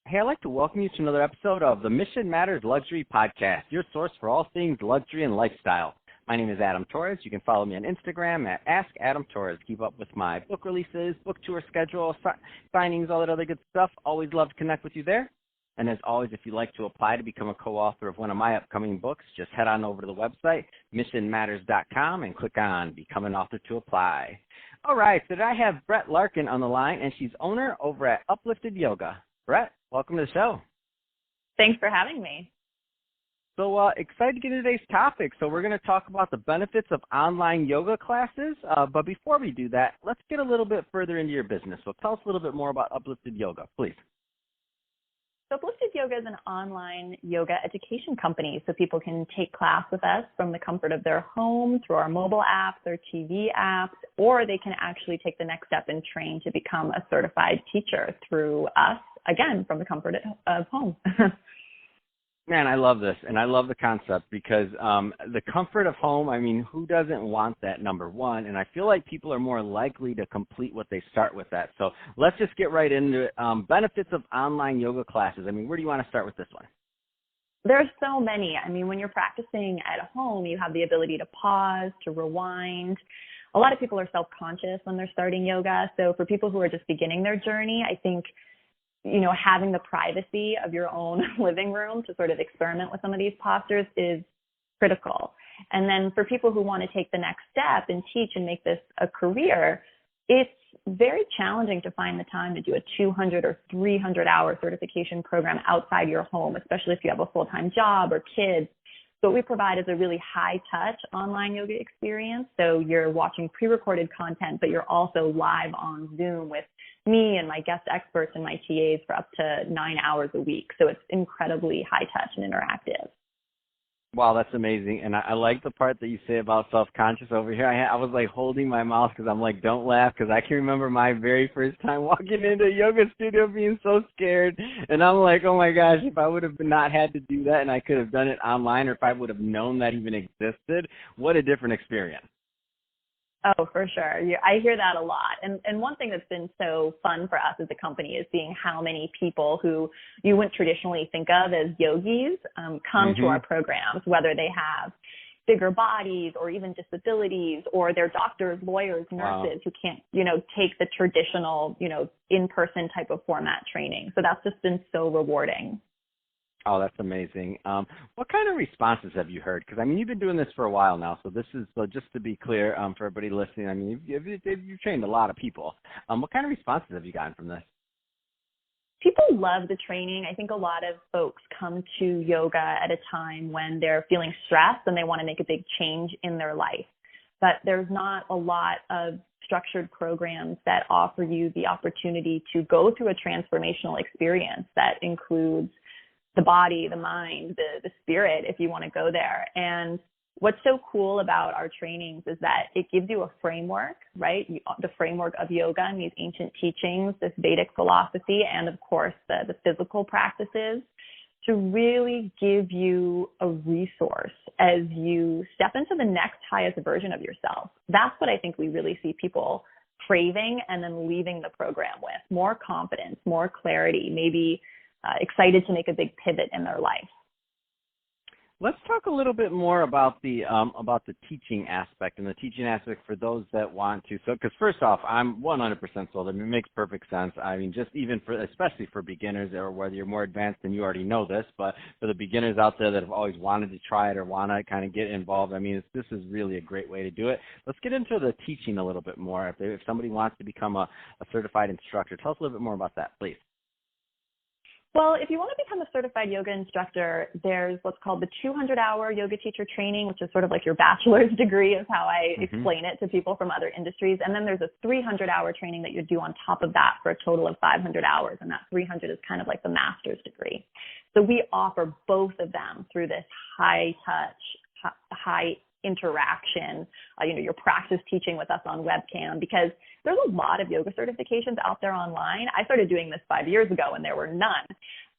Hey, I'd like to welcome you to another episode of the Mission Matters Luxury Podcast, your source for all things luxury and lifestyle. My name is Adam Torres. You can follow me on Instagram at AskAdamTorres. Keep up with my book releases, book tour schedule, signings, all that other good stuff. Always love to connect with you there. And as always, if you'd like to apply to become a co-author of one of my upcoming books, just head on over to the website, missionmatters.com, and click on Become an Author to apply. All right, so today I have Brett Larkin on the line, and she's owner over at Uplifted Yoga. Brett, welcome to the show. Thanks for having me. So excited to get into today's topic. So we're going to talk about the benefits of online yoga classes. But before we do that, let's get a little bit further into your business. So tell us a little bit more about Uplifted Yoga, please. So Uplifted Yoga is an online yoga education company, so people can take class with us from the comfort of their home through our mobile apps, our TV apps, or they can actually take the next step and train to become a certified teacher through us, again, from the comfort of home. Man, I love this, and I love the concept because the comfort of home, I mean, who doesn't want that, number one? And I feel like people are more likely to complete what they start with that. So let's just get right into it. Benefits of online yoga classes. I mean, where do you want to start with this one? There's so many. I mean, when you're practicing at home, you have the ability to pause, to rewind. A lot of people are self-conscious when they're starting yoga. So for people who are just beginning their journey, I think having the privacy of your own living room to sort of experiment with some of these postures is critical. And then for people who want to take the next step and teach and make this a career, it's very challenging to find the time to do a 200 or 300-hour certification program outside your home, especially if you have a full-time job or kids. So what we provide is a really high-touch online yoga experience. So you're watching pre-recorded content, but you're also live on Zoom with me and my guest experts and my TAs for up to 9 hours a week. So it's incredibly high-touch and interactive. Wow, that's amazing. And I like the part that you say about self-conscious over here. I was like holding my mouth because I'm like, don't laugh, because I can remember my very first time walking into a yoga studio being so scared. And I'm like, oh my gosh, if I would have not had to do that and I could have done it online, or if I would have known that even existed, what a different experience. Oh, for sure. I hear that a lot. And one thing that's been so fun for us as a company is seeing how many people who you wouldn't traditionally think of as yogis come to our programs, whether they have bigger bodies or even disabilities, or they're doctors, lawyers, nurses who can't, take the traditional, in-person type of format training. So that's just been so rewarding. Oh, that's amazing. What kind of responses have you heard? Because, I mean, you've been doing this for a while now, so this is, just to be clear for everybody listening, I mean, you've trained a lot of people. What kind of responses have you gotten from this? People love the training. I think a lot of folks come to yoga at a time when they're feeling stressed and they want to make a big change in their life. But there's not a lot of structured programs that offer you the opportunity to go through a transformational experience that includes the body, the mind, the spirit, if you want to go there. And what's so cool about our trainings is that it gives you a framework, right? The framework of yoga and these ancient teachings, this Vedic philosophy, and of course the physical practices, to really give you a resource as you step into the next highest version of yourself. That's what I think we really see people craving and then leaving the program with. More confidence, more clarity, maybe excited to make a big pivot in their life. Let's talk a little bit more about the teaching aspect, and the teaching aspect for those that want to. So, because first off, I'm 100% sold. I mean, it makes perfect sense. I mean, just even especially for beginners, or whether you're more advanced and you already know this, but for the beginners out there that have always wanted to try it or want to kind of get involved, I mean, this is really a great way to do it. Let's get into the teaching a little bit more. If somebody wants to become a certified instructor, tell us a little bit more about that, please. Well, if you want to become a certified yoga instructor, there's what's called the 200-hour yoga teacher training, which is sort of like your bachelor's degree is how I explain it to people from other industries. And then there's a 300-hour training that you do on top of that for a total of 500 hours. And that 300 is kind of like the master's degree. So we offer both of them through this high touch, high interaction, your practice teaching with us on webcam, because there's a lot of yoga certifications out there online. I started doing this 5 years ago and there were none.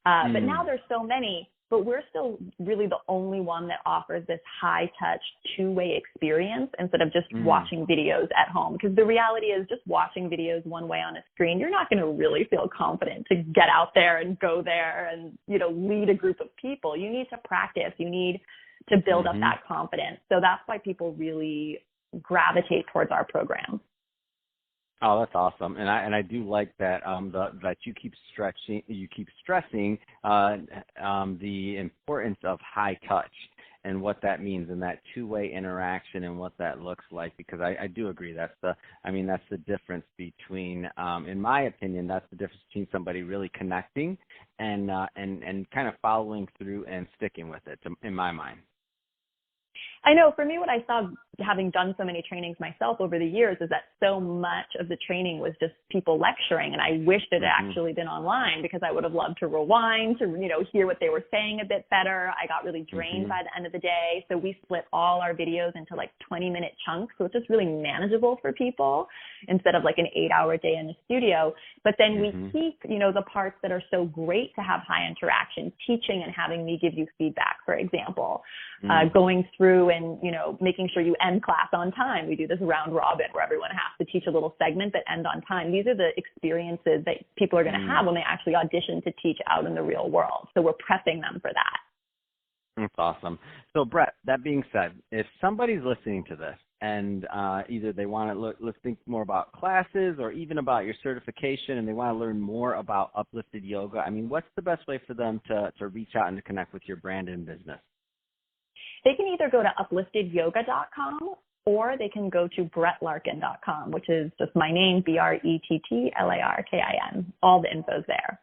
But now there's so many, but we're still really the only one that offers this high-touch, two-way experience instead of just watching videos at home. Because the reality is just watching videos one way on a screen, you're not going to really feel confident to get out there and go there and, lead a group of people. You need to practice. You need to build up that confidence. So that's why people really gravitate towards our program. Oh, that's awesome, and I do like that that you keep stressing the importance of high touch and what that means and that two-way interaction and what that looks like, because I do agree that's the difference between in my opinion, that's the difference between somebody really connecting and kind of following through and sticking with it, in my mind. I know for me, what I saw having done so many trainings myself over the years is that so much of the training was just people lecturing. And I wished it had actually been online, because I would have loved to rewind, to, hear what they were saying a bit better. I got really drained by the end of the day. So we split all our videos into like 20-minute chunks. So it's just really manageable for people instead of like an 8-hour day in the studio. But then we keep, the parts that are so great to have high interaction, teaching and having me give you feedback, for example, going through and, making sure you end class on time. We do this round robin where everyone has to teach a little segment but end on time. These are the experiences that people are going to have when they actually audition to teach out in the real world. So we're prepping them for that. That's awesome. So, Brett, that being said, if somebody's listening to this and either they want to think more about classes or even about your certification and they want to learn more about Uplifted Yoga, what's the best way for them to reach out and to connect with your brand and business? They can either go to upliftedyoga.com or they can go to brettlarkin.com, which is just my name, BRETTLARKIN. All the info's there.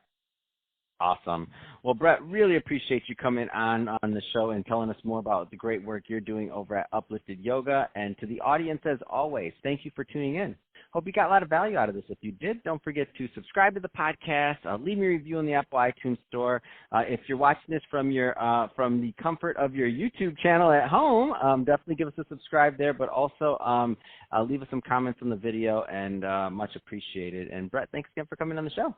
Awesome. Well, Brett, really appreciate you coming on the show and telling us more about the great work you're doing over at Uplifted Yoga. And to the audience, as always, thank you for tuning in. Hope you got a lot of value out of this. If you did, don't forget to subscribe to the podcast. Leave me a review on the Apple iTunes Store. If you're watching this from the comfort of your YouTube channel at home, definitely give us a subscribe there. But also leave us some comments on the video, and much appreciated. And Brett, thanks again for coming on the show.